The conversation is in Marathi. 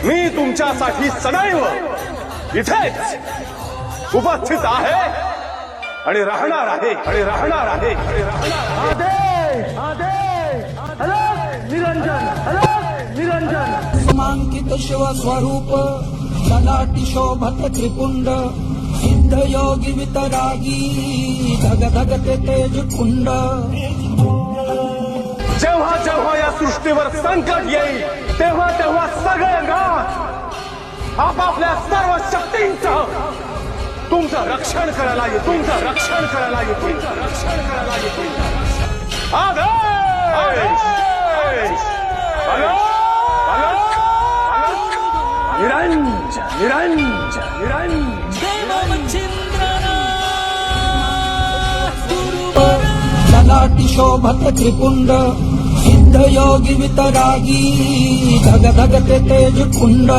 मी तुमच्यासाठी सदैव इथेच उपस्थित आहे आणि राहणार आहे आणि राहणार आहे आणि राहणार आहे. आदेश आदेश हॅलो निरंजन हॅलो निरंजन समांकित शिवस्वरूप ललाटी शोभत त्रिपुंड सिद्ध योगी वितरागी धग धगते तेज कुंड. जेव्हा जेव्हा या सृष्टीवर संकट येईल तेव्हा तेव्हा सगळे नाथ आपापल्या सर्व शक्तींसह तुमचं रक्षण करायला येईल. तुमचं रक्षण करायला येईल. तुमचं रक्षण करायला येईल. आदेश हॅलो हॅलो निरंजन निरंजन निरंजन ललाटी शोभत त्रिपुंड सिद्ध योगी वितरागी धग धगते तेज कुंड.